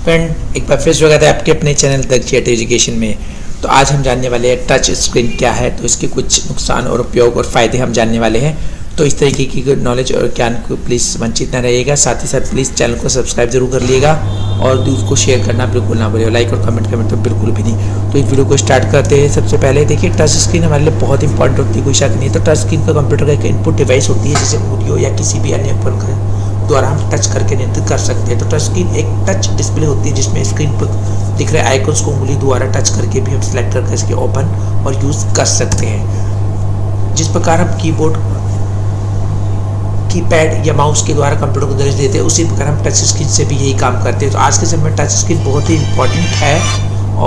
Friend, एक बार फिर स्वागत है आपके अपने चैनल दक्षिण एजुकेशन में। तो आज हम जानने वाले हैं टच स्क्रीन क्या है, तो इसके कुछ नुकसान और उपयोग और फ़ायदे हम जानने वाले हैं। तो इस तरीके की नॉलेज और ज्ञान को प्लीज़ वंचित न रहिएगा। साथ ही साथ प्लीज़ चैनल को सब्सक्राइब जरूर कर लीजिएगा और उसको शेयर करना बिल्कुल ना भूलिए, लाइक और कमेंट करना तो बिल्कुल भी नहीं। तो इस वीडियो को स्टार्ट करते हैं। सबसे पहले देखिए, टच स्क्रीन हमारे लिए बहुत इंपॉर्टेंट होती है, कोई शक नहीं। तो टच स्क्रीन का कंप्यूटर का एक इनपुट डिवाइस होती है, जैसे ऑडियो या किसी भी अन्य उपकरण द्वारा हम टच करके नियंत्रित कर सकते हैं। तो टच स्क्रीन एक टच डिस्प्ले होती है, जिसमें स्क्रीन पर दिख रहे आइकन्स को उंगली द्वारा टच करके भी हम सिलेक्ट करके इसके ओपन और यूज़ कर सकते हैं। जिस प्रकार हम कीबोर्ड, कीपैड या माउस के द्वारा कंप्यूटर को निर्देश देते हैं, उसी प्रकार हम टच स्क्रीन से भी यही काम करते हैं। तो आज के समय में टच स्क्रीन बहुत ही इंपॉर्टेंट है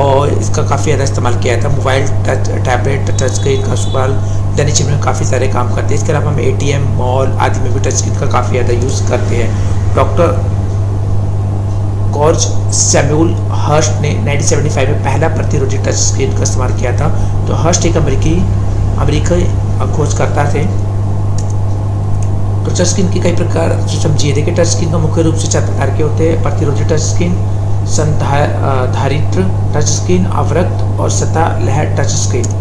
और इसका काफ़ी ज़्यादा इस्तेमाल किया जाता है। Mobile touch, tablet touch screen का इस्तेमाल दैनिक जीवन में काफ़ी सारे काम करते हैं। इसके अलावा हम ATM, मॉल आदि में भी टच स्क्रीन का काफ़ी ज़्यादा यूज़ करते हैं। डॉक्टर जॉर्ज सैमुअल हर्स्ट ने 1975 में पहला प्रतिरोधी टच स्क्रीन का इस्तेमाल किया था। तो हर्स्ट एक अमेरिकी खोजकर्ता थे। तो टच स्क्रीन की कई प्रकार जो समझिए, देखिए टच स्क्रीन का मुख्य रूप से 4 प्रकार के होते हैं: प्रतिरोधी टच स्क्रीन, संधारित्र टच स्क्रीन, अवरक्त और सतह लहर टच स्क्रीन।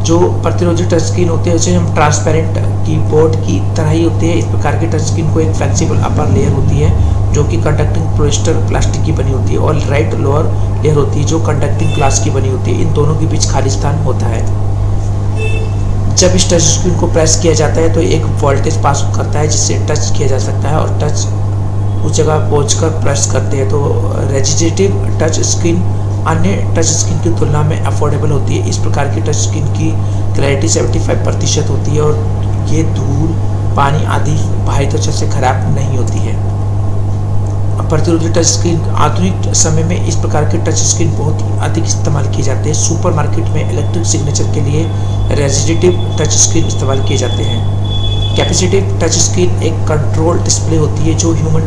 जो प्रतिरोधी टच स्क्रीन होते हैं उसे हम ट्रांसपेरेंट कीबोर्ड की तरह ही होते हैं। इस प्रकार के टच स्क्रीन को एक फ्लेक्सिबल अपर लेयर होती है जो कि कंडक्टिंग पोलिस्टर प्लास्टिक की बनी होती है, और राइट लोअर लेयर होती है जो कंडक्टिंग ग्लास की बनी होती है। इन दोनों के बीच खाली स्थान होता है। जब इस टच स्क्रीन को प्रेस किया जाता है तो एक वोल्टेज पास करता है जिससे टच किया जा सकता है, और टच उस जगह पहुंचकर प्रेस करते हैं। तो रेजिस्टिव टच स्क्रीन अन्य टच स्क्रीन की तुलना में अफोर्डेबल होती है। इस प्रकार की टच स्क्रीन की क्लैरिटी 75% होती है और ये धूल, पानी आदि बाहरी त्वचा से खराब नहीं होती है। प्रतिरोधी टच स्क्रीन आधुनिक समय में इस प्रकार के टच स्क्रीन बहुत ही अधिक इस्तेमाल किए जाते हैं। सुपरमार्केट में इलेक्ट्रिक सिग्नेचर के लिए रेजिस्टिव टच स्क्रीन इस्तेमाल किए जाते हैं। कैपेसिटिव टच स्क्रीन एक कंट्रोल डिस्प्ले होती है जो ह्यूमन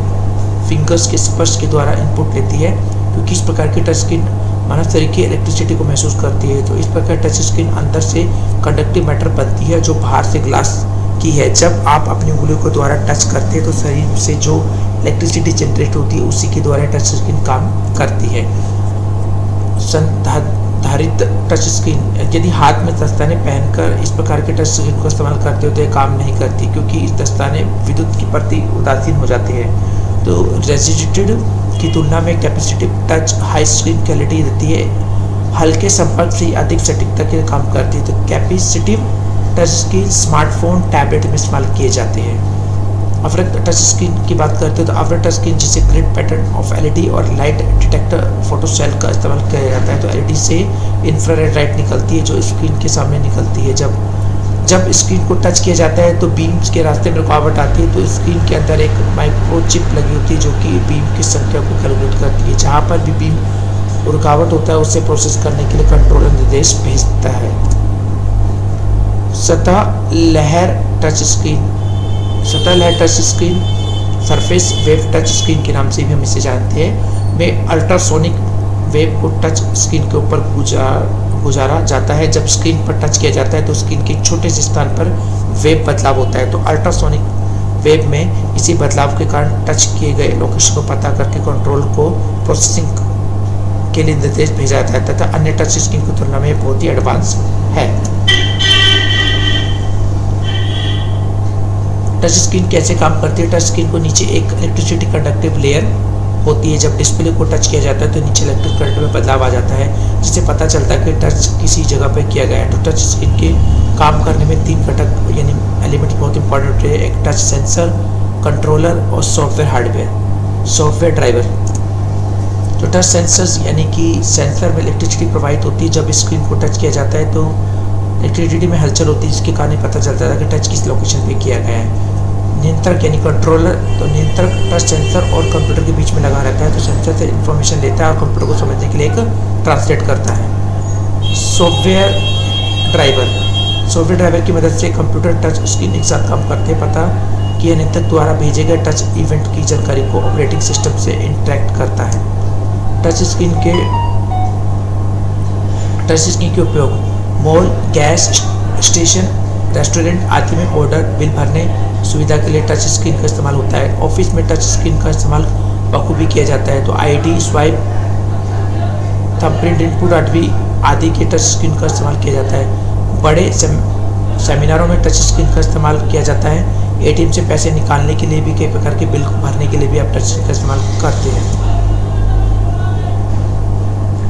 फिंगर्स के स्पर्श के द्वारा इनपुट लेती है, क्योंकि इस प्रकार की टच स्क्रीन मानव शरीर की इलेक्ट्रिसिटी को महसूस करती है। तो इस प्रकार टच स्क्रीन अंदर से कंडक्टिव मैटर बनती है जो बाहर से ग्लास की है। जब आप अपनी उंगलियों के द्वारा टच करते हैं तो शरीर से जो इलेक्ट्रिसिटी जनरेट होती है उसी के द्वारा टच स्क्रीन काम करती है। संधारित्र टच स्क्रीन, यदि हाथ में दस्ताने पहनकर इस प्रकार के टच स्क्रीन को इस्तेमाल करते हो तो ये काम नहीं करती, क्योंकि इस दस्ताने विद्युत के प्रति उदासीन हो जाते हैं। तो रेजिस्टिव की तुलना में capacitive touch high screen quality देती है, हल्के संपर्क से अधिक सटीकता के काम करती है। तो capacitive touch screen smartphone, tablet में इस्तेमाल किए जाते हैं। अवरक्त टच स्क्रीन की बात करते हैं तो अवरक्त टच स्क्रीन जिसे ग्रिड पैटर्न ऑफ LED और लाइट डिटेक्टर फोटो सेल का इस्तेमाल किया जाता है। तो LED से इंफ्रारेड लाइट निकलती है जो स्क्रीन के सामने निकलती है। जब स्क्रीन को टच किया जाता है तो बीम्स के रास्ते में रुकावट आती है, तो स्क्रीन के अंदर एक माइक्रोचिप लगी होती है जो कि बीम की संख्या को कैलकुलेट करती है। जहाँ पर भी बीम रुकावट होता है उसे प्रोसेस करने के लिए कंट्रोलर निर्देश भेजता है। सतह लहर टच स्क्रीन, सतह लहर touch screen surface wave touch screen के नाम से भी हम इसे जानते हैं, में अल्ट्रासोनिक वेव को टच स्क्रीन के ऊपर गुजारा जाता है। जब स्क्रीन पर टच किया जाता है तो स्क्रीन के एक छोटे से स्थान पर वेव बदलाव होता है। तो अल्ट्रासोनिक वेव में इसी बदलाव के कारण टच किए गए लोकेशन को पता करके कंट्रोल को प्रोसेसिंग के लिए निर्देश भेजा जाता है, तथा अन्य टच स्क्रीन की तुलना में बहुत ही एडवांस है। टच स्क्रीन कैसे काम करती है? टच स्क्रीन को नीचे एक इलेक्ट्रिसिटी कंडक्टिव लेयर होती है। जब डिस्प्ले को टच किया जाता है तो नीचे इलेक्ट्रिक करंट में बदलाव आ जाता है, जिससे पता चलता है कि टच किसी जगह पर किया गया है। तो टच स्क्रीन के काम करने में 3 घटक यानी एलिमेंट्स बहुत इंपॉर्टेंट है: एक टच सेंसर, कंट्रोलर और सॉफ्टवेयर हार्डवेयर, सॉफ्टवेयर ड्राइवर। तो टच सेंसर्स यानी कि सेंसर में इलेक्ट्रिसिटी प्रवाहित होती है। जब स्क्रीन को टच किया जाता है तो इलेक्ट्रिसिटी में हलचल होती है, जिसके कारण पता चलता है कि टच किस लोकेशन पे किया गया है। नियंत्रक यानी कंट्रोलर, तो नियंत्रक टच सेंसर और कंप्यूटर के बीच में लगा रहता है। तो सेंसर से इंफॉर्मेशन लेता है और कंप्यूटर को समझने के लिए एक ट्रांसलेट करता है। सॉफ्टवेयर ड्राइवर की मदद से कंप्यूटर टच स्क्रीन एक साथ काम करते हैं। पता कि नियंत्रक द्वारा भेजे गए टच इवेंट की जानकारी को ऑपरेटिंग सिस्टम से इंटरेक्ट करता है। टच स्क्रीन के उपयोग मॉल, गैस स्टेशन, रेस्टोरेंट आदि में ऑर्डर, बिल भरने सुविधा के लिए टच स्क्रीन का इस्तेमाल होता है। ऑफिस में टच स्क्रीन का इस्तेमाल बखूबी किया जाता है। तो आईडी, स्वाइप, थंबप्रिंट इनपुट आदि के टच स्क्रीन का इस्तेमाल किया जाता है। बड़े सेमिनारों में टच स्क्रीन का इस्तेमाल किया जाता है। एटीएम से पैसे निकालने के लिए भी, कई प्रकार के बिल को भरने के लिए भी आप टच स्क्रीन का इस्तेमाल करते हैं।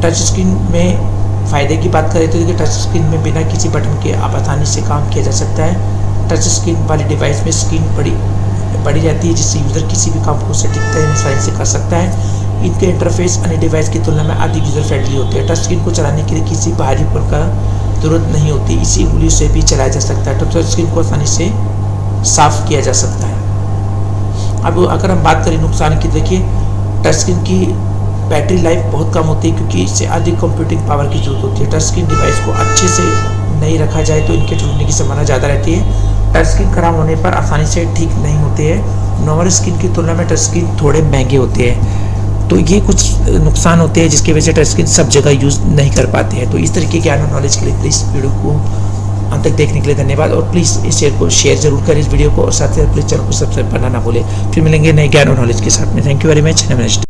टच स्क्रीन में फ़ायदे की बात करें तो देखिए, टच स्क्रीन में बिना किसी बटन के आप आसानी से काम किया जा सकता है। टच स्क्रीन वाली डिवाइस में स्क्रीन बड़ी रहती है, जिससे यूज़र किसी भी काम को सटीकता या आसानी से कर सकता है। इनके इंटरफेस अन्य डिवाइस की तुलना में अधिक यूज़र फ्रेंडली होते हैं। टच स्क्रीन को चलाने के लिए किसी बाहरी उपकरण का जरूरत नहीं होती, इसी उंगली से भी चलाया जा सकता है। टच स्क्रीन को आसानी से साफ़ किया जा सकता है। अब अगर हम बात करें नुकसान की, देखिए टच स्क्रीन की बैटरी लाइफ बहुत कम होती है, क्योंकि इससे अधिक कंप्यूटिंग पावर की जरूरत होती है। टच स्क्रीन डिवाइस को अच्छे से नहीं रखा जाए तो इनके टूटने की संभावना ज़्यादा रहती है। टच स्क्रीन खराब होने पर आसानी से ठीक नहीं होते हैं। नॉर्मल स्क्रीन की तुलना में टच स्क्रीन थोड़े महंगे होते हैं। तो ये कुछ नुकसान होते हैं जिसकी वजह से टच स्क्रीन सब जगह यूज़ नहीं कर पाते हैं। तो इस तरीके के ज्ञान और नॉलेज के लिए प्लीज़ वीडियो को अंत तक देखने के लिए धन्यवाद, और प्लीज़ इस शेयर जरूर करें इस वीडियो को, और साथ ही प्लीज़ चैनल को सब्सक्राइब करना ना भूलें। फिर मिलेंगे नए ज्ञान और नॉलेज के साथ में। Thank you very much.